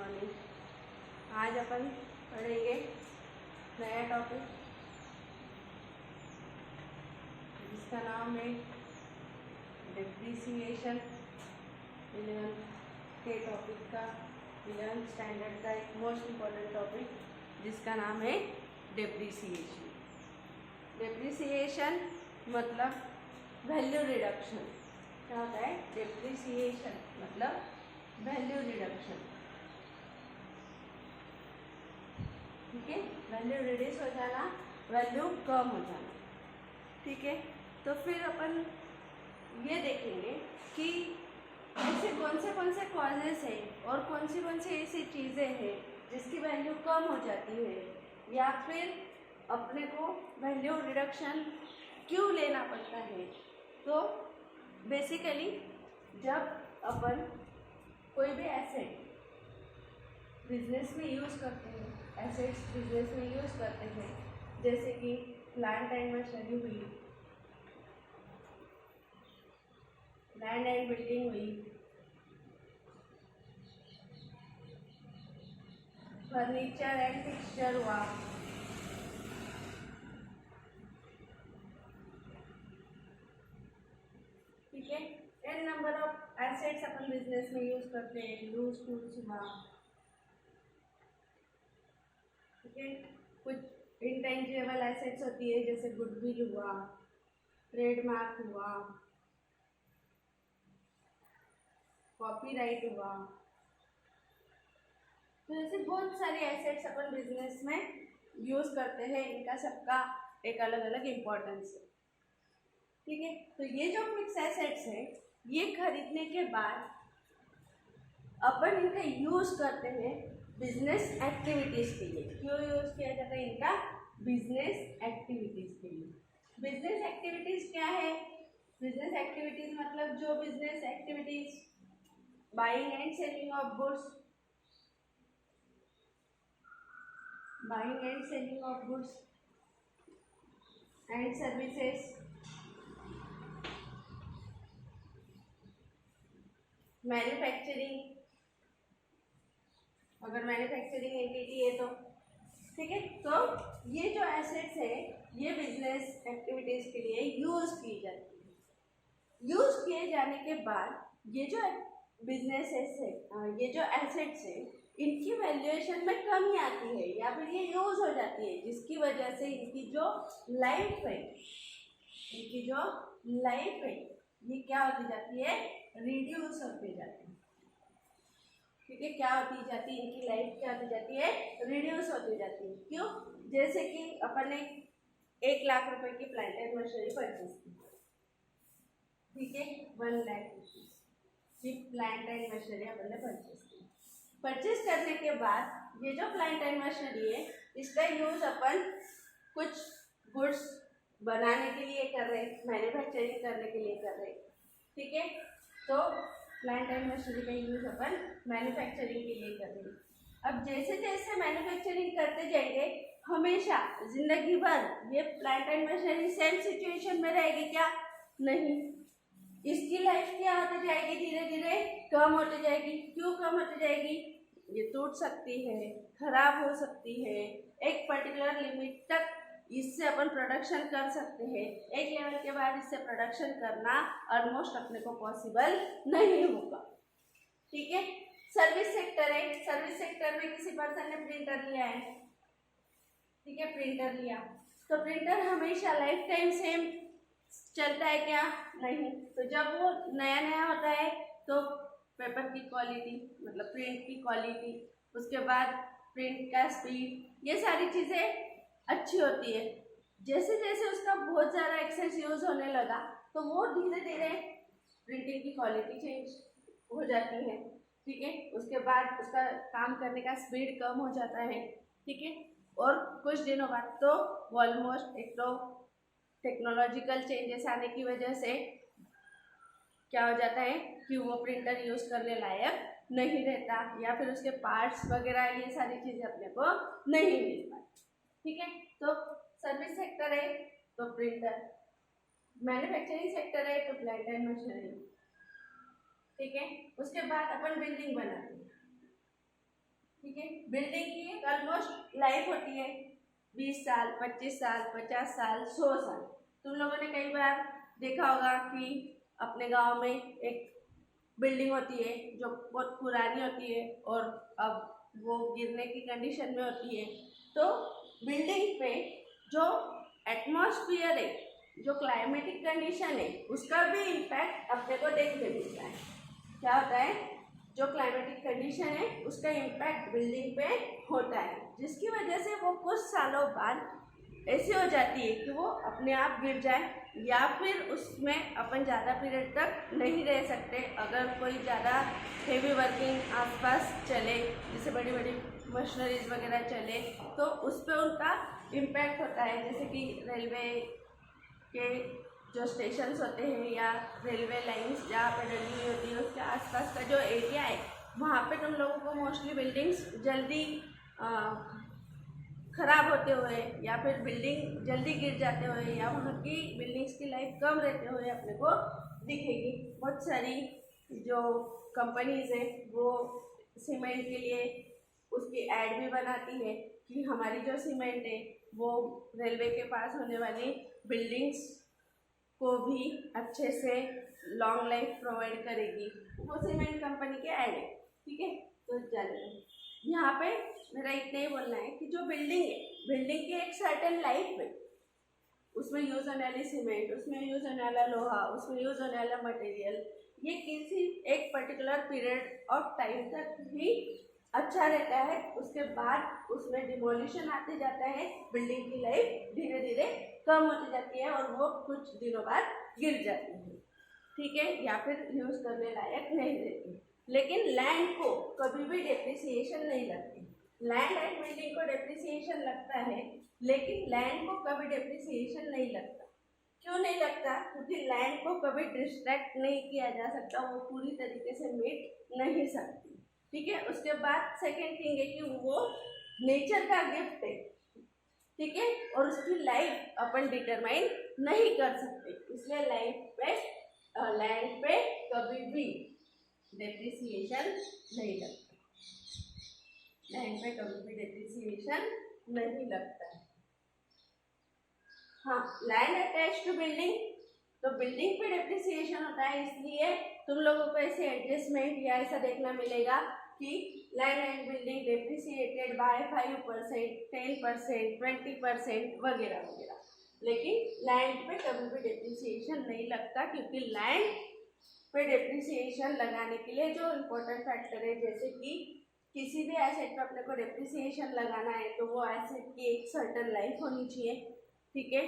Morning. आज अपन पढ़ेंगे नया टॉपिक जिसका नाम है डिप्रिसिएशन। 11th के टॉपिक का 11th स्टैंडर्ड का एक मोस्ट इम्पॉर्टेंट टॉपिक जिसका नाम है डिप्रिसिएशन। डिप्रिसिएशन मतलब वैल्यू रिडक्शन। क्या होता है? डिप्रिसिएशन मतलब वैल्यू रिडक्शन। ठीक है, वैल्यू रिड्यूस हो जाना, वैल्यू कम हो जाना। ठीक है, तो फिर अपन ये देखेंगे कि ऐसे कौन से कॉजेस है और कौन सी ऐसी चीज़ें हैं जिसकी वैल्यू कम हो जाती है, या फिर अपने को वैल्यू रिडक्शन क्यों लेना पड़ता है। तो बेसिकली जब अपन कोई भी एसेट बिजनेस में यूज़ करते हैं, एसेट्स बिजनेस में यूज़ करते हैं, जैसे कि प्लांट एंड मशीनरी हुई, लैंड एंड बिल्डिंग हुई, फर्नीचर एंड फिक्सचर हुआ, ठीक है। एन नंबर ऑफ एसेट्स अपन बिजनेस में यूज करते हैं, यूज टूल्स हुआ, ठीक है। कुछ इंटेंजिबल एसेट्स होती है जैसे गुडविल हुआ, ट्रेडमार्क हुआ, कॉपीराइट हुआ। तो ऐसे बहुत सारे एसेट्स अपन बिजनेस में यूज करते हैं, इनका सबका एक अलग अलग इम्पोर्टेंस है। ठीक है, तो ये जो फिक्स एसेट्स है ये खरीदने के बाद अपन इनका यूज करते हैं बिजनेस एक्टिविटीज के लिए। क्यों यूज किया जाता है इनका? बिजनेस एक्टिविटीज के लिए। बिजनेस एक्टिविटीज क्या है? बिजनेस एक्टिविटीज मतलब जो business activities buying and selling of goods, buying and selling of goods and services, manufacturing, अगर मैन्युफैक्चरिंग एंटिटी है तो, ठीक है। तो ये जो एसेट्स है ये बिजनेस एक्टिविटीज के लिए यूज की जाती है। यूज किए जाने के बाद ये जो बिजनेस है, ये जो एसेट्स है, इनकी वैल्यूएशन में कमी आती है या फिर ये यूज हो जाती है, जिसकी वजह से इनकी जो लाइफ है, इनकी जो लाइफ है ये क्या होती जाती है? रिड्यूस होती जाती है। ठीक है, क्या होती जाती है? इनकी लाइफ क्या होती जाती है? रिड्यूस होती जाती है। क्यों? जैसे कि अपन ने 1 लाख रुपए की प्लांट एंड मशीनरी परचेज की, ठीक है, 1 लाख की प्लांट एंड मशीनरी अपन ने परचेज की। परचेज करने के बाद ये जो प्लांट एंड मशीनरी है इसका यूज अपन कुछ गुड्स बनाने के लिए कर रहे, मैन्युफैक्चरिंग करने के लिए कर रहे, ठीक है। तो प्लांट एंड मशीनरी का यूज अपन मैन्युफैक्चरिंग के लिए कर रहे हैं। अब जैसे जैसे मैन्युफैक्चरिंग करते जाएंगे हमेशा जिंदगी भर ये plant and machinery same situation में रहेगी क्या? नहीं, इसकी लाइफ क्या होती जाएगी? धीरे धीरे कम होती जाएगी। क्यों कम होती जाएगी? ये टूट सकती है, खराब हो सकती है, एक पर्टिकुलर लिमिट तक इससे अपन प्रोडक्शन कर सकते हैं। एक लेवल के बाद इससे प्रोडक्शन करना ऑलमोस्ट अपने को पॉसिबल नहीं होगा, ठीक है। सर्विस सेक्टर है, सर्विस सेक्टर में किसी पर्सन ने प्रिंटर लिया है, ठीक है, प्रिंटर लिया तो प्रिंटर हमेशा लाइफ टाइम सेम चलता है क्या? नहीं। तो जब वो नया नया होता है तो पेपर की क्वालिटी मतलब प्रिंट की क्वालिटी, उसके बाद प्रिंट का स्पीड, ये सारी चीज़ें अच्छी होती है। जैसे जैसे उसका बहुत ज़्यादा एक्सेस यूज होने लगा तो वो धीरे धीरे प्रिंटिंग की क्वालिटी चेंज हो जाती है, ठीक है। उसके बाद उसका काम करने का स्पीड कम हो जाता है, ठीक है। और कुछ दिनों बाद तो ऑलमोस्ट एक तो टेक्नोलॉजिकल चेंजेस आने की वजह से क्या हो जाता है कि वो प्रिंटर यूज़ करने लायक नहीं रहता, या फिर उसके पार्ट्स वगैरह ये सारी चीज़ें अपने को नहीं मिल पाती, ठीक है। तो सर्विस सेक्टर है तो प्रिंटर, मैन्युफैक्चरिंग सेक्टर है तो प्लांट एंड मशीनरी, ठीक है। उसके बाद अपन बिल्डिंग बनाते हैं, ठीक है। बिल्डिंग की एक ऑलमोस्ट लाइफ होती है 20 साल, 25 साल, 50 साल, 100 साल। तुम लोगों ने कई बार देखा होगा कि अपने गांव में एक बिल्डिंग होती है जो बहुत पुरानी होती है और अब वो गिरने की कंडीशन में होती है। तो बिल्डिंग पे जो एटमॉस्फेयर है, जो क्लाइमेटिक कंडीशन है, उसका भी इम्पैक्ट अपने को देखने मिलता है। क्या होता है, जो क्लाइमेटिक कंडीशन है उसका इम्पैक्ट बिल्डिंग पे होता है, जिसकी वजह से वो कुछ सालों बाद ऐसी हो जाती है कि वो अपने आप गिर जाए, या फिर उसमें अपन ज़्यादा पीरियड तक नहीं रह सकते। अगर कोई ज़्यादा हेवी वर्किंग आसपास चले, जैसे बड़ी बड़ी मशीनरीज वगैरह चले, तो उस पर उनका इम्पैक्ट होता है। जैसे कि रेलवे के जो स्टेशंस होते हैं या रेलवे लाइंस जहाँ पे डली हुई होती है, उसके आसपास का जो एरिया है, वहाँ पे तुम लोगों को मोस्टली बिल्डिंग्स जल्दी ख़राब होते हुए या फिर बिल्डिंग जल्दी गिर जाते हुए या वहाँ की बिल्डिंग्स की लाइफ कम रहते हुए अपने को दिखेगी। बहुत सारी जो कंपनीज है वो सीमेंट के लिए उसकी एड भी बनाती है कि हमारी जो सीमेंट है वो रेलवे के पास होने वाली बिल्डिंग्स को भी अच्छे से लॉन्ग लाइफ प्रोवाइड करेगी। वो सीमेंट कंपनी के ऐड है, ठीक है। तो चलिए यहाँ पे मेरा इतना ही बोलना है कि जो बिल्डिंग है, बिल्डिंग की एक सर्टेन लाइफ है, उसमें यूज होने वाली सीमेंट, उसमें यूज होने वाला लोहा, उसमें यूज होने वाला मटेरियल, ये किसी एक पर्टिकुलर पीरियड ऑफ टाइम तक ही अच्छा रहता है। उसके बाद उसमें डिमोलिशन आते जाता है, बिल्डिंग की लाइफ धीरे धीरे कम होती जाती है और वो कुछ दिनों बाद गिर जाती है, ठीक है, या फिर यूज करने लायक नहीं रहती। लेकिन लैंड को कभी भी डेप्रिसिएशन नहीं लगती। लैंड एंड बिल्डिंग को डेप्रिसिएशन लगता है, लेकिन लैंड को कभी डेप्रिसिएशन नहीं लगता। क्यों नहीं लगता? क्योंकि लैंड को कभी डिस्ट्रैक्ट नहीं किया जा सकता, वो पूरी तरीके से मिट नहीं सकती, ठीक है। उसके बाद सेकेंड थिंग है कि वो नेचर का गिफ्ट है, ठीक है, और उसकी लाइफ अपन डिटरमाइन नहीं कर सकते। इसलिए लैंड पे कभी भी डेप्रिसिएशन नहीं लगता, लैंड पे कभी भी डेप्रिसिएशन नहीं लगता है। हाँ, लैंड अटैच टू बिल्डिंग, तो बिल्डिंग पे डेप्रिसिएशन होता है, इसलिए तुम लोगों को ऐसे एडजस्टमेंट या ऐसा देखना मिलेगा कि land and building depreciated by 5%, 10%, 20% वगैरह वगैरह। लेकिन लैंड पे कभी भी डेप्रिसिएशन नहीं लगता, क्योंकि लैंड पे डेप्रिसिएशन लगाने के लिए जो इम्पोर्टेंट फैक्टर है, जैसे कि किसी भी एसेट पे अपने को डेप्रिसिएशन लगाना है तो वो एसेट की एक सर्टेन लाइफ होनी चाहिए, ठीक है।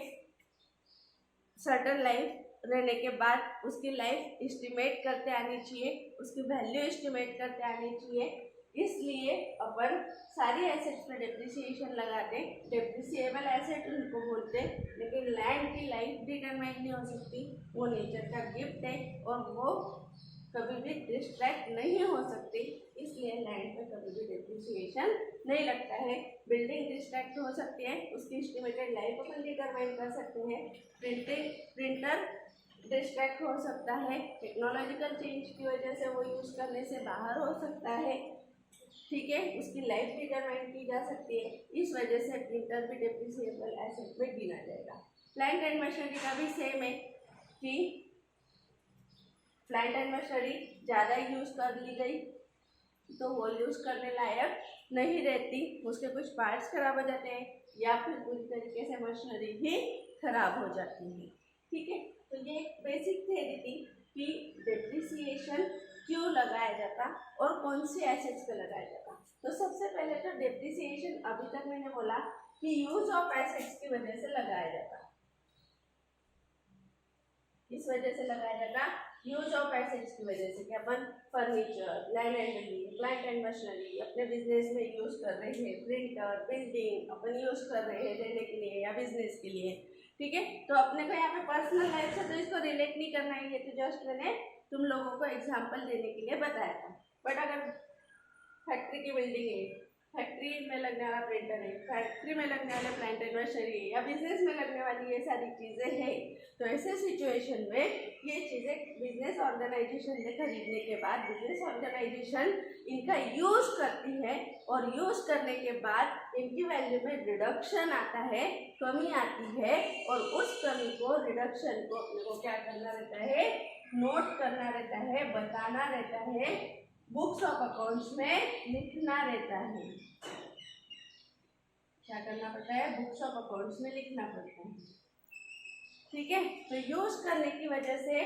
सर्टेन लाइफ रहने के बाद उसकी लाइफ एस्टिमेट करते आनी चाहिए, उसकी वैल्यू एस्टिमेट करते आनी चाहिए। इसलिए अपन सारी एसेट्स पे डेप्रिसिएशन लगाते हैं। डेप्रिसिएबल एसेट उनको बोलते हैं, लेकिन लैंड की लाइफ डिटरमाइन नहीं हो सकती, वो नेचर का गिफ्ट है और वो कभी भी डिस्ट्रैक्ट नहीं हो सकती, इसलिए लैंड पे कभी भी डेप्रिसिएशन नहीं लगता है। बिल्डिंग डिस्ट्रैक्ट हो सकती है, उसकी एस्टिमेटेड लाइफ अपन डिटरमाइन कर सकते हैं। प्रिंटर डिस्ट्रैक्ट हो सकता है, टेक्नोलॉजिकल चेंज की वजह से वो यूज़ करने से बाहर हो सकता है, ठीक है, उसकी लाइफ डिटरमाइन की जा सकती है। इस वजह से प्रिंटर भी डेप्रिसिएबल एसेट में गिना जाएगा। प्लांट एंड मशीनरी का भी सेम है कि प्लांट एंड मशीनरी ज़्यादा यूज़ कर ली गई तो वो यूज़ करने लायक नहीं रहती, उसके कुछ पार्ट्स खराब हो जाते हैं या फिर पूरी तरीके से मशीनरी ही खराब हो जाती है, ठीक है। तो ये एक बेसिक थ्योरी थी कि डेप्रिसिएशन क्यों लगाया जाता और कौन सी एसेट्स पे लगाया जाता। तो सबसे पहले तो डेप्रिसिएशन अभी तक मैंने बोला कि यूज ऑफ एसेट्स की वजह से लगाया जाता, इस वजह से लगाया जाता, यूज ऑफ एसेट्स की वजह से कि अपन furniture, land and building, plant and machinery अपने बिजनेस में यूज कर रहे हैं, प्रिंटर, बिल्डिंग अपन यूज कर रहे हैं रहने के लिए या बिजनेस के लिए, ठीक है। तो अपने को यहाँ पे पर्सनल लाइफ से तो इसको रिलेट नहीं करना है, ये तो जस्ट मैंने तुम लोगों को एग्जाम्पल देने के लिए बताया था। बट अगर फैक्ट्री की बिल्डिंग है, फैक्ट्री में लगने वाला प्रिंटर है, फैक्ट्री में लगने वाले प्लांट एंड मशीनरी है, या बिजनेस में लगने वाली ये सारी चीज़ें हैं। तो ऐसे सिचुएशन में ये चीज़ें बिजनेस ऑर्गेनाइजेशन से खरीदने के बाद बिजनेस ऑर्गेनाइजेशन इनका यूज़ करती है, और यूज़ करने के बाद इनकी वैल्यू में रिडक्शन आता है, कमी आती है, और उस कमी को, रिडक्शन को अपने को क्या करना रहता है, नोट करना रहता है, बताना रहता है, बुक्स ऑफ अकाउंट्स में लिखना रहता है। क्या करना पड़ता है, बुक्स ऑफ अकाउंट्स में लिखना पड़ता है। ठीक है, तो यूज करने की वजह से,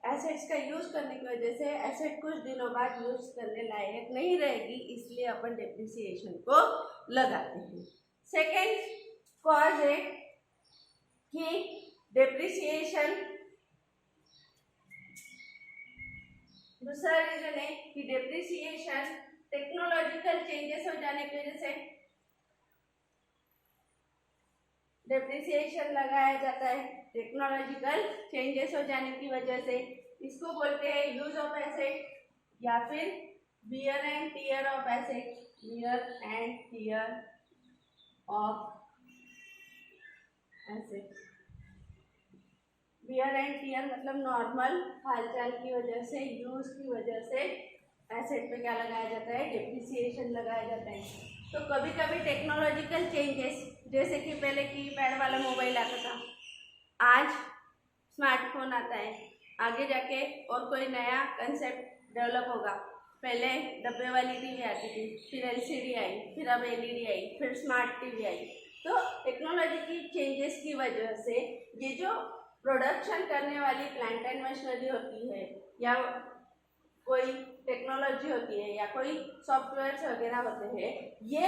एसेट्स का यूज करने की वजह से एसेट कुछ दिनों बाद यूज करने लायक नहीं रहेगी, इसलिए अपन डेप्रिसिएशन को लगाते हैं। सेकेंड कॉज है कि डेप्रिसिएशन, दूसरा रीजन है कि डेप्रिसिएशन टेक्नोलॉजिकल चेंजेस हो जाने की वजह से डेप्रिसिएशन लगाया जाता है, टेक्नोलॉजिकल चेंजेस हो जाने की वजह से। इसको बोलते हैं यूज ऑफ एसेट या फिर wear and tear of asset, wear and tear of asset. Wear and tear मतलब नॉर्मल हालचाल की वजह से, यूज की वजह से एसेट पे क्या लगाया जाता है, डेप्रिसिएशन लगाया जाता है। तो कभी कभी टेक्नोलॉजिकल चेंजेस, जैसे कि पहले कीपैड वाला मोबाइल आता था, आज स्मार्टफोन आता है, आगे जाके और कोई नया कंसेप्ट डेवलप होगा। पहले डब्बे वाली टीवी आती थी, फिर एलसीडी आई, फिर अब एलईडी आई, फिर स्मार्ट टीवी आई। तो टेक्नोलॉजी की चेंजेस की वजह से ये जो प्रोडक्शन करने वाली प्लांट एंड मशीनरी होती है, या कोई टेक्नोलॉजी होती है, या कोई सॉफ्टवेयर्स वगैरह होते हैं, ये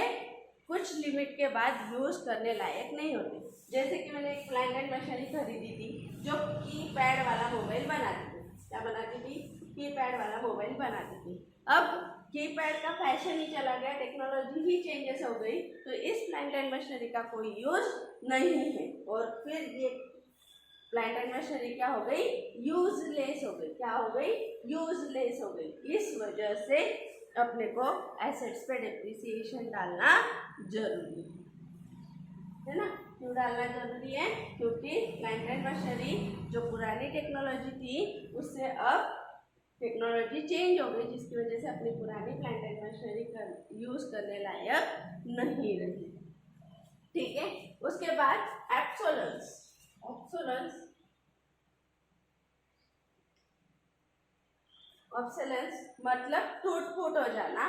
कुछ लिमिट के बाद यूज़ करने लायक नहीं होते। जैसे कि मैंने एक प्लांट एंड मशीनरी खरीदी थी जो कीपैड वाला मोबाइल बनाती थी। क्या बनाती थी, कीपैड वाला मोबाइल बनाती थी। अब कीपैड का फैशन ही चला गया, टेक्नोलॉजी ही चेंजेस हो गई, तो इस प्लांट एंड मशीनरी का कोई यूज नहीं है, और फिर ये प्लांट एंड मशीनरी क्या हो गई, यूजलेस हो गई। क्या हो गई, यूजलेस हो गई। इस वजह से अपने को एसेट्स पे डेप्रिसिएशन डालना जरूरी है ना। क्यों डालना जरूरी है, क्योंकि प्लांट एंड मशीनरी जो पुरानी टेक्नोलॉजी थी उससे अब टेक्नोलॉजी चेंज हो गई, जिसकी वजह से अपनी पुरानी प्लांट एंड मशीनरी यूज करने लायक नहीं रही। ठीक है, उसके बाद एब्सोलेंस। ऑब्सोलेंस मतलब टूट फूट हो जाना,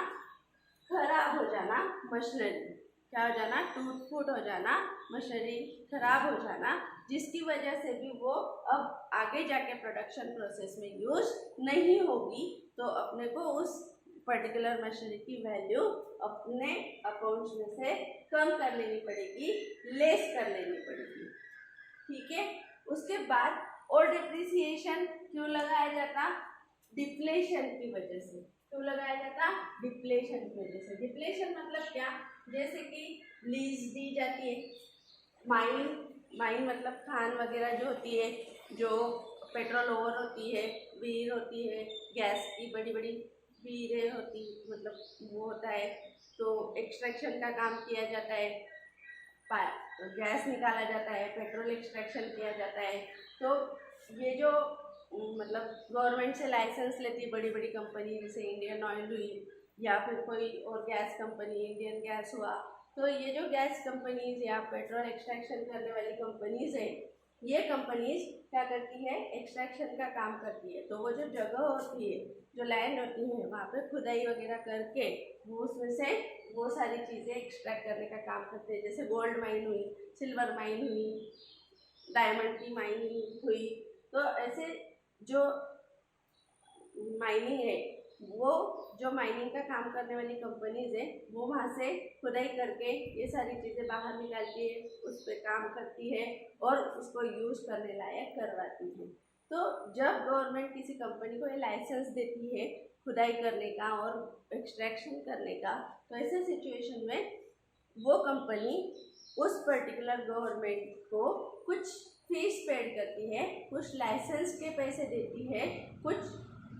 खराब हो जाना मशीनरी। क्या हो जाना, टूट फूट हो जाना, मशीनरी खराब हो जाना, जिसकी वजह से भी वो अब आगे जाके प्रोडक्शन प्रोसेस में यूज नहीं होगी। तो अपने को उस पर्टिकुलर मशीनरी की वैल्यू अपने अकाउंट्स में से कम कर लेनी पड़ेगी, लेस कर लेनी पड़ेगी। ठीक है, उसके बाद और डिप्रिसिएशन क्यों लगाया जाता, डिप्लेशन की वजह से। क्यों लगाया जाता, डिप्लेशन की वजह से। डिप्लेशन मतलब क्या, जैसे कि लीज दी जाती है, माइन मतलब खान वगैरह जो होती है, जो पेट्रोल ओवर होती है, वीर होती है, गैस की बड़ी बड़ी वीरें होती, मतलब वो होता है, तो एक्सट्रैक्शन का काम किया जाता है, गैस निकाला जाता है, पेट्रोल एक्सट्रैक्शन किया जाता है। तो ये जो मतलब गवर्नमेंट से लाइसेंस लेती बड़ी बड़ी कंपनी, जैसे इंडियन ऑयल हुई, या फिर कोई और गैस कंपनी, इंडियन गैस हुआ, तो ये जो गैस कंपनीज या पेट्रोल एक्सट्रैक्शन करने वाली कंपनीज है, ये कंपनीज क्या करती है, एक्सट्रैक्शन का काम करती है। तो वो जो जगह होती है, जो लैंड होती है, वहाँ पे खुदाई वगैरह करके वो उसमें से वो सारी चीज़ें एक्सट्रैक्ट करने का काम करते हैं। जैसे गोल्ड माइन हुई, सिल्वर माइन हुई, डायमंड की माइनिंग हुई। तो ऐसे जो माइनिंग है, वो जो माइनिंग का काम करने वाली कंपनीज है, वो वहाँ से खुदाई करके ये सारी चीज़ें बाहर निकालती है, उस पर काम करती है और उसको यूज़ करने लायक करवाती है। तो जब गवर्नमेंट किसी कंपनी को ये लाइसेंस देती है खुदाई करने का और एक्सट्रैक्शन करने का, तो ऐसे सिचुएशन में वो कंपनी उस पर्टिकुलर गवर्नमेंट को कुछ फीस पेड करती है, कुछ लाइसेंस के पैसे देती है, कुछ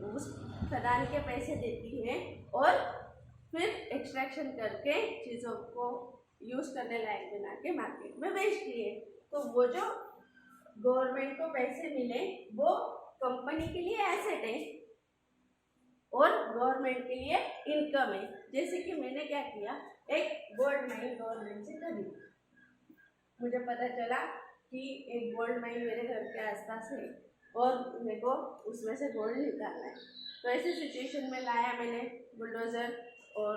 उस खदान के पैसे देती है, और फिर एक्सट्रैक्शन करके चीज़ों को यूज़ करने लायक बना के मार्केट में बेच दिए। तो वो जो गवर्नमेंट को पैसे मिले वो कंपनी के लिए एसेट है और गवर्नमेंट के लिए इनकम है। जैसे कि मैंने क्या किया, एक गोल्ड माइन गवर्नमेंट से खरीदी, मुझे पता चला कि एक गोल्ड माइन मेरे घर के आसपास है और मेरे को उसमें से गोल्ड निकालना है। तो ऐसे सिचुएशन में लाया मैंने बुलडोज़र और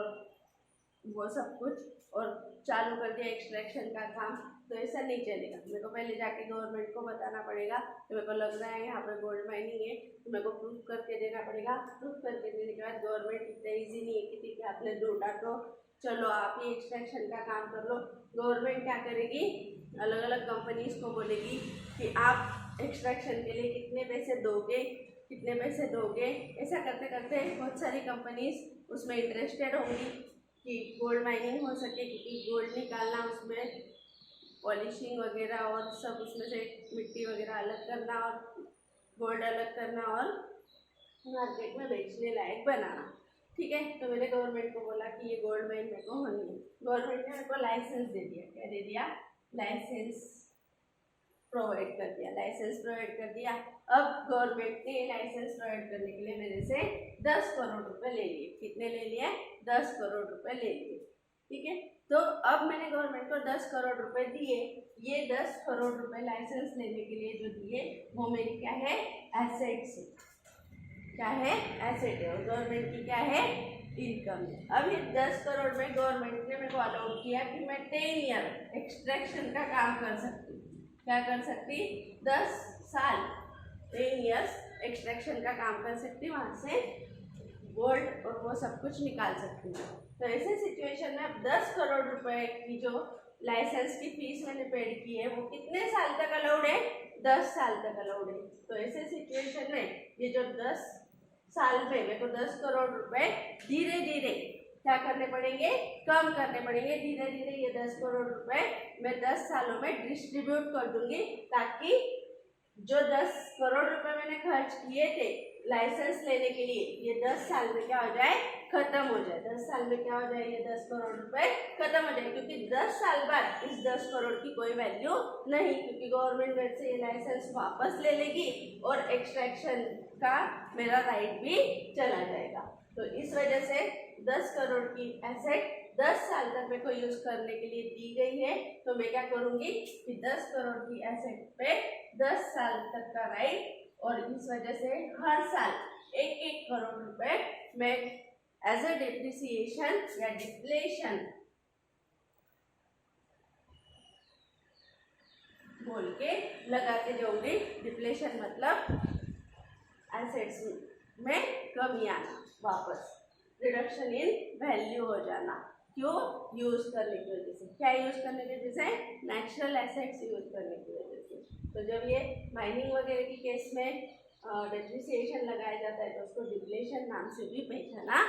वो सब कुछ और चालू कर दिया एक्सट्रैक्शन का काम। तो ऐसा नहीं चलेगा, मेरे को पहले जाके गवर्नमेंट को बताना पड़ेगा कि मेरे को लग रहा है यहाँ पर गोल्ड माइनिंग है, तो मेरे को प्रूफ करके देना पड़ेगा। प्रूफ करके देने के बाद गवर्नमेंट इतना ईजी नहीं है कि ठीक है आपने ढूंढा तो चलो आप ही एक्सट्रैक्शन का काम कर लो। गवर्नमेंट क्या करेगी, अलग अलग कंपनीज को बोलेगी कि आप एक्सट्रैक्शन के लिए कितने पैसे दोगे, कितने पैसे दोगे। ऐसा करते करते बहुत सारी कंपनीज उसमें इंटरेस्टेड होंगी कि गोल्ड माइनिंग हो सके, क्योंकि गोल्ड निकालना, उसमें पॉलिशिंग वगैरह और सब, उसमें से मिट्टी वगैरह अलग करना और गोल्ड अलग करना और मार्केट में बेचने लायक बनाना। ठीक है, तो मैंने गवर्नमेंट को बोला कि ये गोल्ड माइन मेरे को होनी है। गवर्नमेंट ने मेरे को लाइसेंस दे दिया। क्या दे दिया? लाइसेंस प्रोवाइड कर दिया। लाइसेंस प्रोवाइड कर दिया। अब गवर्नमेंट ने लाइसेंस प्रोवाइड करने के लिए मेरे से 10 करोड़ रुपए ले लिए। कितने ले लिए? 10 करोड़ रुपए ले लिए। ठीक है, तो अब मैंने गवर्नमेंट को 10 करोड़ रुपए दिए। ये 10 करोड़ रुपए लाइसेंस लेने के लिए जो दिए वो मेरी क्या है? एसेट्स। क्या है? एसेट है। और गवर्नमेंट की क्या है? इनकम है। अब ये 10 करोड़ में गवर्नमेंट ने मेरे को अलाउ किया कि मैं 10 ईयर एक्सट्रैक्शन का काम कर सकती हूँ। क्या कर सकती? 10 साल 10 ईयर्स एक्सट्रैक्शन का काम कर सकती हूँ, वहाँ से गोल्ड और वो सब कुछ निकाल सकती हूँ। तो ऐसे सिचुएशन में अब 10 करोड़ रुपए की जो लाइसेंस की फीस मैंने पेड की है वो कितने साल तक अलाउड है? 10 साल तक अलाउड है। तो ऐसे सिचुएशन में ये जो 10 साल में मेरे को 10 करोड़ रुपए धीरे धीरे क्या करने पड़ेंगे? कम करने पड़ेंगे। धीरे धीरे ये 10 करोड़ रुपए मैं 10 सालों में डिस्ट्रीब्यूट कर दूंगी, ताकि जो 10 करोड़ रुपए मैंने खर्च किए थे लाइसेंस लेने के लिए, ये 10 साल में क्या हो जाए? खत्म हो जाए। 10 साल में क्या हो जाए? ये 10 करोड़ रुपए खत्म हो जाए, क्योंकि 10 साल बाद इस 10 करोड़ की कोई वैल्यू नहीं, क्योंकि गवर्नमेंट मेरे से ये लाइसेंस वापस ले लेगी और एक्सट्रैक्शन का मेरा राइट भी चला जाएगा। तो इस वजह से 10 करोड़ की एसेट 10 साल तक मेरे को यूज करने के लिए दी गई है। तो मैं क्या करूंगी कि 10 करोड़ की एसेट पे 10 साल तक का राइट, और इस वजह से हर साल 1-1 करोड़ रुपए मैं एज अ डिप्रिसिएशन या डिप्लेशन बोल के लगाते जाऊंगी। डिप्लेशन मतलब एसेट्स में कमी आना, वापस रिडक्शन इन वैल्यू हो जाना। क्यों? यूज करने की वजह से। क्या यूज करने की वजह से? नेचुरल एसेट्स यूज करने की वजह से। तो जब ये माइनिंग वगैरह की केस में डिप्रिसिएशन लगाया जाता है तो उसको डिप्लेशन नाम से भी पहचाना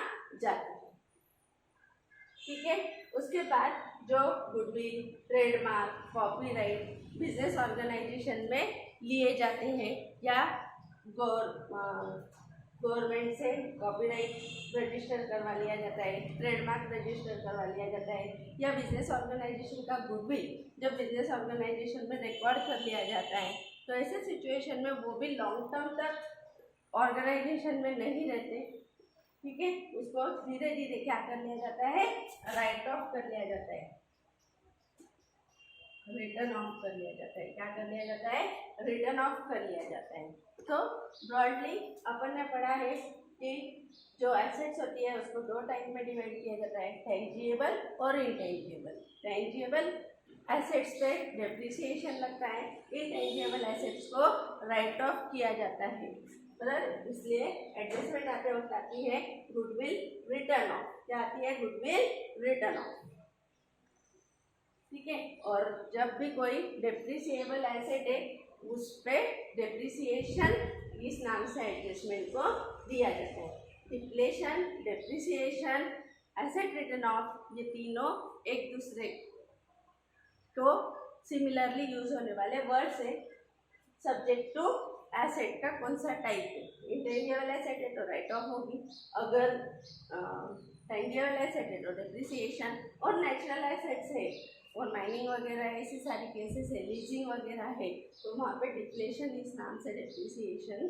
जाता है। ठीक है, उसके बाद जो goodwill, trademark, copyright business organisation में लिए जाते हैं या गवर्नमेंट से कॉपीराइट रजिस्टर करवा लिया जाता है, ट्रेडमार्क रजिस्टर करवा लिया जाता है, या बिजनेस ऑर्गेनाइजेशन का गुडविल जब बिजनेस ऑर्गेनाइजेशन में रिकॉर्ड कर लिया जाता है, तो ऐसे सिचुएशन में वो भी लॉन्ग टर्म तक ऑर्गेनाइजेशन में नहीं रहते। ठीक है, उसको धीरे धीरे क्या कर लिया जाता है? राइट ऑफ कर लिया जाता है, रिटर्न ऑफ कर लिया जाता है। क्या कर लिया जाता है? रिटर्न ऑफ कर लिया जाता है। तो ब्रॉडली अपन ने पढ़ा है कि जो एसेट्स होती है उसको 2 टाइप में डिवाइड किया जाता है, टेंजिबल और इनटेंजिबल। टेंजिबल एसेट्स पे डेप्रिसिएशन लगता है, इनटेंजिबल एसेट्स को राइट ऑफ किया जाता है। मतलब इसलिए एडजस्टमेंट आते वक्त आती है गुडविल रिटर्न ऑफ। क्या आती है? Goodwill return of. ठीक है, और जब भी कोई डेप्रिसिएबल एसेट है उस पे डेप्रिसिएशन इस नाम से एडजस्टमेंट को दिया जाता है। Depletion, depreciation, asset return of, ये तीनों एक दूसरे को सिमिलरली यूज होने वाले वर्ड्स है। सब्जेक्ट टू एसेट का कौन सा टाइप है। इंटेंजिबल एसेट है तो राइट ऑफ होगी, अगर टेंजिबल एसेट है तो डिप्रिसिएशन, और नेचुरल एसेट्स है और माइनिंग वगैरह ऐसी सारी केसेस है, लीजिंग वगैरह है, तो वहाँ पे डिप्लेशन इस नाम से डिप्रिसिएशन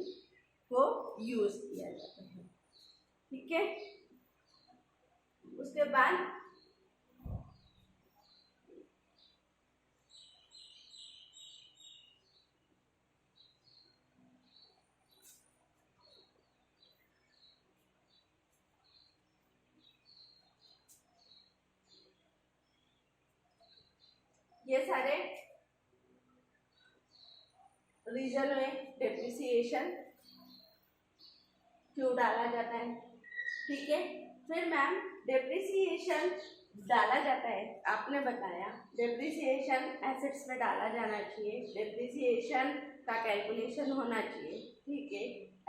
को यूज किया जाता है। ठीक है, उसके बाद ये सारे रीजन में डेप्रिसिएशन क्यों डाला जाता है। ठीक है, फिर मैम डेप्रिसिएशन डाला जाता है, आपने बताया डेप्रिसिएशन एसेट्स में डाला जाना चाहिए, डेप्रिसिएशन का कैलकुलेशन होना चाहिए। ठीक है,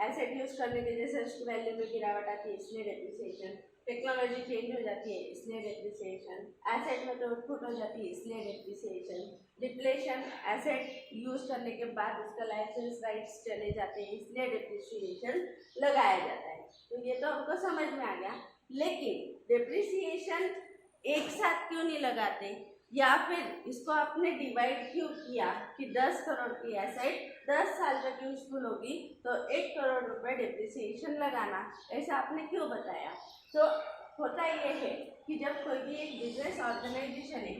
एसेट यूज करने की वजह से उसकी वैल्यू में गिरावट आती है इसलिए डेप्रिसिएशन, टेक्नोलॉजी चेंज हो जाती है इसलिए डेप्रिसिएशन, एसेट में आउटपुट हो जाती है इसलिए डेप्रिसिएशन, डिप्लेशन एसेट यूज करने के बाद उसका लाइसेंस राइट्स चले जाते हैं इसलिए डेप्रिसिएशन लगाया जाता है। तो ये तो हमको समझ में आ गया, लेकिन डेप्रिसिएशन एक साथ क्यों नहीं लगाते, या फिर इसको आपने डिवाइड क्यों किया कि 10 करोड़ की एसेट 10 साल तक यूजफुल होगी तो 1 करोड़ रुपए डेप्रिसिएशन लगाना, ऐसा आपने क्यों बताया। तो होता ये है कि जब कोई भी एक बिजनेस ऑर्गेनाइजेशन है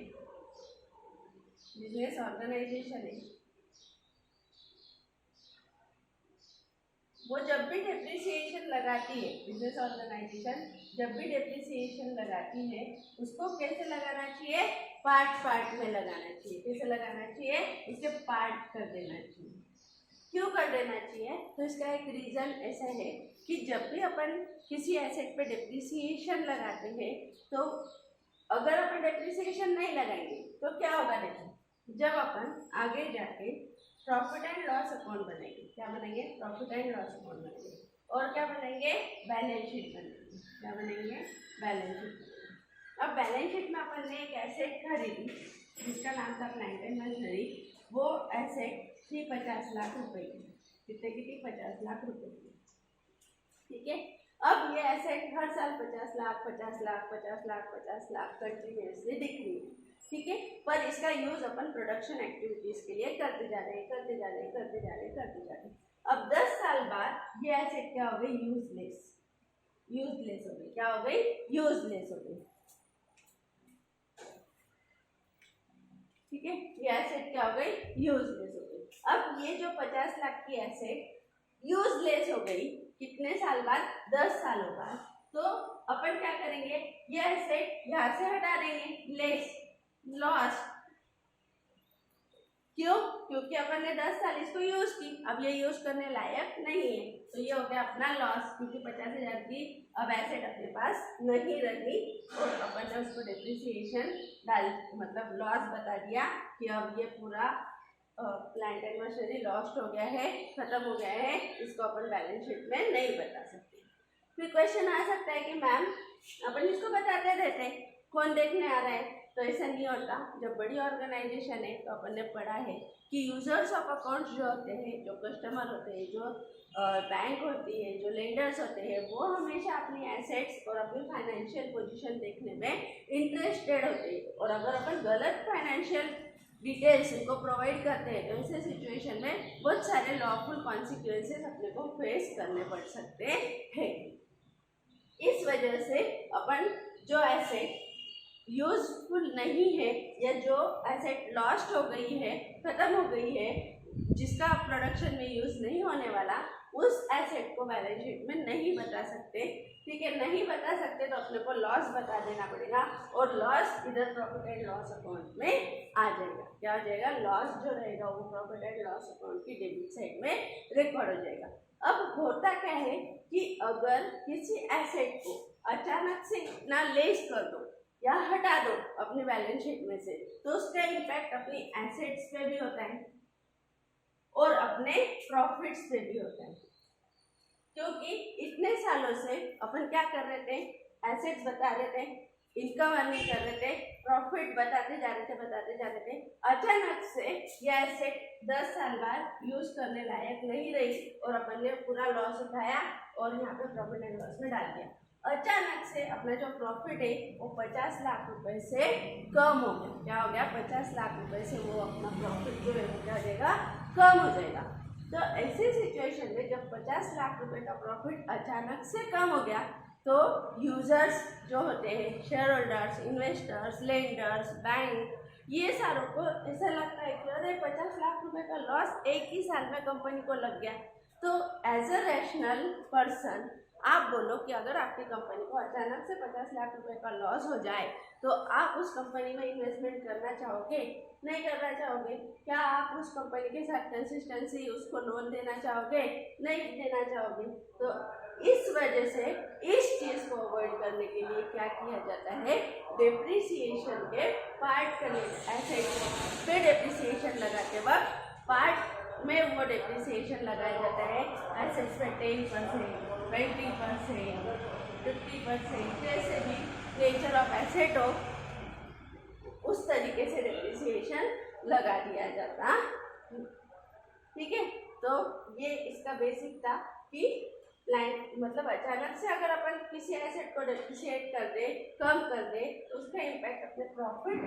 वो जब भी डेप्रिसिएशन लगाती है, बिजनेस ऑर्गेनाइजेशन जब भी डेप्रिसिएशन लगाती है उसको कैसे लगाना चाहिए, पार्ट में लगाना चाहिए। कैसे लगाना चाहिए, इसे पार्ट कर देना चाहिए। क्यों कर देना चाहिए, तो इसका एक रीज़न ऐसा है कि जब भी अपन किसी एसेट पे डेप्रिसिएशन लगाते हैं तो अगर अपन डेप्रिसिएशन नहीं लगाएंगे तो क्या होगा, देखो जब अपन आगे जाके प्रॉफिट एंड लॉस अकाउंट बनेंगे, क्या बनेंगे, प्रॉफिट एंड लॉस अकाउंट बनेंगे, और क्या बनेंगे, बैलेंस शीट बनेंगे। क्या बनेंगे, बैलेंस शीट। अब बैलेंस शीट में अपन ने एक एसेट खरीदी जिसका नाम था प्लांट एंड मशीनरी, वो एसेट थी 50 लाख रुपए की, कितने की थी, 50 लाख रुपए की। ठीक है, अब ये एसेट हर साल 50 लाख 50 लाख 50 लाख 50 लाख कंटिन्यूसली दिख रही है। ठीक है, पर इसका यूज अपन प्रोडक्शन एक्टिविटीज के लिए करते जा रहे हैं। अब 10 साल बाद ये एसेट क्या हो गई, यूजलेस हो गई। क्या हो गई, यूजलेस हो गई। ठीक है, ये एसेट क्या हो गई, यूजलेस हो गई। अब ये जो 50 लाख की एसेट यूजलेस हो गई कितने साल बाद, 10 सालों बाद, तो अपन क्या करेंगे, ये एसेट यहाँ से हटा देंगे, लेस लॉस। क्यों, क्योंकि अपन ने 10 साल इसको यूज की, अब ये यूज करने लायक नहीं है, तो ये हो गया अपना लॉस, क्योंकि 50,000 की अब एसेट अपने पास नहीं रही और अपन ने उसको डेप्रिसिएशन डाल मतलब लॉस बता दिया कि अब ये पूरा प्लांट एंड मशीनरी लॉस्ट हो गया है, खत्म हो गया है, इसको अपन बैलेंस शीट में नहीं बता सकते। फिर क्वेश्चन आ सकता है कि मैम अपन इसको बताते रहते हैं, कौन देखने आ रहा है, तो ऐसा नहीं होता। जब बड़ी ऑर्गेनाइजेशन है तो अपन ने पढ़ा है कि यूजर्स ऑफ अकाउंट्स जो होते हैं, जो कस्टमर होते हैं, जो बैंक होती है, जो लेंडर्स होते हैं, वो हमेशा अपनी एसेट्स और अपनी फाइनेंशियल पोजीशन देखने में इंटरेस्टेड होते हैं, और अगर अपन गलत फाइनेंशियल डिटेल्स इनको प्रोवाइड करते हैं तो ऐसे सिचुएशन में बहुत सारे लॉफुल कॉन्सिक्वेंसेस अपने को फेस करने पड़ सकते हैं। इस वजह से अपन जो एसेट यूजफुल नहीं है या जो एसेट लॉस्ट हो गई है, खत्म हो गई है, जिसका प्रोडक्शन में यूज नहीं होने वाला, उस एसेट को बैलेंस शीट में नहीं बता सकते। ठीक है, नहीं बता सकते तो अपने को लॉस बता देना पड़ेगा, और लॉस इधर प्रॉफिट एंड लॉस अकाउंट में आ जाएगा। क्या हो जाएगा, लॉस जो रहेगा वो प्रॉफिट एंड लॉस अकाउंट की डेबिट साइड में रिकॉर्ड हो जाएगा। अब होता क्या है कि अगर किसी एसेट को अचानक से इतना लेस कर दो या हटा दो अपनी बैलेंस शीट में से, तो उसका इम्पैक्ट अपनी एसेट्स पे भी होता है और अपने प्रॉफिट्स पे भी होता है, क्योंकि इतने सालों से अपन क्या कर रहे थे, एसेट्स बता रहे थे, इनकम अर्निंग कर रहे थे, प्रॉफिट बताते जा रहे थे, अचानक से ये एसेट 10 साल बाद यूज करने लायक नहीं रही और अपन ने पूरा लॉस उठाया और यहाँ पे प्रॉफिट एंड लॉस में डाल दिया। अचानक से अपना जो प्रॉफिट है वो 50 लाख रुपए से कम हो गया। क्या हो गया? 50 लाख रुपए से वो अपना प्रॉफिट जो है वो क्या हो जाएगा? कम हो जाएगा। तो ऐसे सिचुएशन में जब 50 लाख रुपए का प्रॉफिट अचानक से कम हो गया तो यूजर्स जो होते हैं, share holders, investors, lenders, bank, ये सारों को ऐसा लगता है कि अरे 50 लाख रुपए का लॉस एक ही साल में कंपनी को लग गया। तो एज अ रैशनल पर्सन आप बोलो कि अगर आपकी कंपनी को अचानक से 50 लाख रुपए का लॉस हो जाए तो आप उस कंपनी में इन्वेस्टमेंट करना चाहोगे? नहीं करना चाहोगे। क्या आप उस कंपनी के साथ कंसिस्टेंसी उसको लोन देना चाहोगे? नहीं देना चाहोगे। तो इस वजह से इस चीज़ को अवॉइड करने के लिए क्या किया जाता है? डेप्रिसिएशन के पार्ट करने, एसेट पे डेप्रिसिएशन लगाते वक्त पार्ट में वो डेप्रिसिएशन लगाया जाता है। एसेट्स पे 10%, 20%, 50%, जैसे भी नेचर ऑफ एसेट हो उस तरीके से डेप्रिसिएशन लगा दिया जाता। ठीक है, तो ये इसका बेसिक था कि लाइन मतलब अचानक से अगर अपन किसी एसेट को डेप्रिशिएट कर दे, कम कर दे, तो उसका इम्पैक्ट अपने प्रॉफिट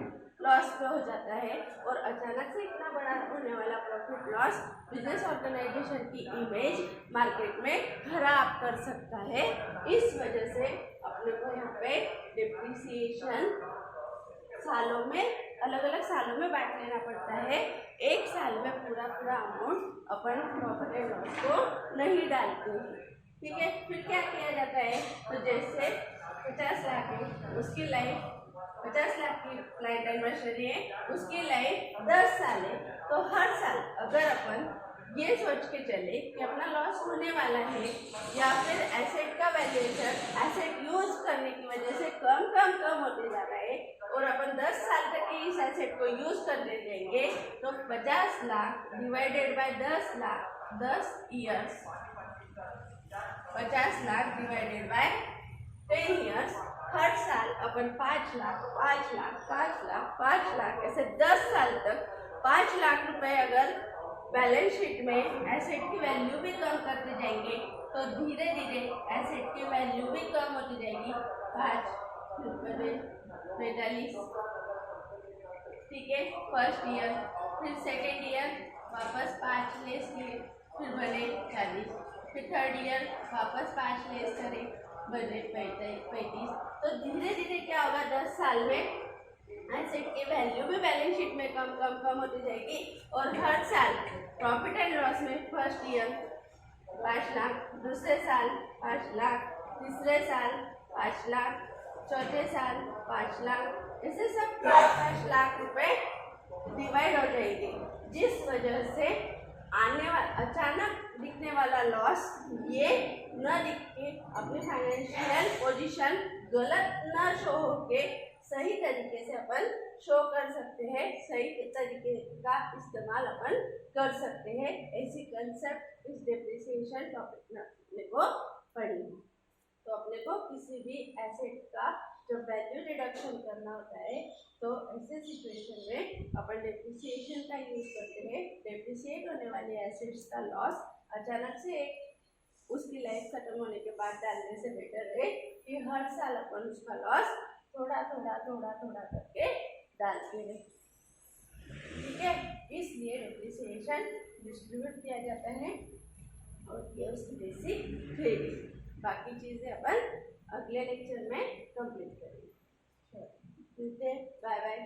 लॉस पे हो जाता है। और अचानक से इतना बड़ा होने वाला प्रॉफिट लॉस बिजनेस ऑर्गेनाइजेशन की इमेज मार्केट में खराब कर सकता है। इस वजह से अपने को यहाँ पे डेप्रिसिएशन सालों में, अलग अलग सालों में बांट लेना पड़ता है। एक साल में पूरा amount upon profit and loss को नहीं डालते हैं। ठीक है, फिर क्या किया जाता है? तो जैसे 50 लाख है, उसकी लाइफ 50 लाख की क्लाइंट एनिवर्सरी है, उसकी लाइफ 10 साल है। तो हर साल अगर अपन ये सोच के चले कि अपना लॉस होने वाला है या फिर एसेट का वैल्यूएशन एसेट यूज करने की वजह से कम होते जा रहा है और अपन 10 साल तक के इस एसेट को यूज करने देंगे तो 50 lakh divided by 10 lakh, 10 years, 50 lakh divided by 10 years, हर साल अपन 5 लाख, 5 लाख, 5 लाख, 5 लाख ऐसे 10 साल तक 5 लाख रुपए अगर बैलेंस शीट में एसेट की वैल्यू भी कम करते जाएंगे तो धीरे धीरे एसेट की वैल्यू भी कम होती जाएगी। 5, 45, ठीक है, फर्स्ट ईयर, फिर सेकेंड ईयर वापस 5 लेस किए, फिर बने 40, फिर थर्ड ईयर वापस 5 लेस करें, बने 35। तो धीरे धीरे क्या होगा? 10 साल में एसेट की वैल्यू भी बैलेंस शीट में कम होती जाएगी और हर साल प्रॉफिट एंड लॉस में फर्स्ट ईयर 5 लाख, दूसरे साल 5 लाख, तीसरे साल 5 लाख, चौथे साल 5 लाख, ऐसे सब 5 लाख रुपए डिवाइड हो जाएंगे। जिस वजह से आने वाला अचानक दिखने वाला लॉस ये न दिख के अपनी फाइनेंशियल पोजीशन गलत न शो होके सही तरीके से अपन शो कर सकते हैं, सही तरीके का इस्तेमाल अपन कर सकते हैं। ऐसी कंसेप्ट इस डेप्रिसिएशन टॉपिक में अपने को पढ़ी। तो अपने को किसी भी एसेट का जब वैल्यू रिडक्शन करना होता है तो ऐसे सिचुएशन में अपन डेप्रिसिएशन का यूज करते हैं। डेप्रिसिएट होने वाले एसेट्स का लॉस अचानक से उसकी लाइफ खत्म होने के बाद डालने से बेटर है कि हर साल अपन उसका लॉस थोड़ा करके डालते हैं। ठीक है, इसलिए डेप्रिसिएशन डिस्ट्रीब्यूट किया जाता है और ये उसकी बेसिक थ्योरी। बाकी चीज़ें अपन अगले लेक्चर में कंप्लीट करेंगे। Bye bye.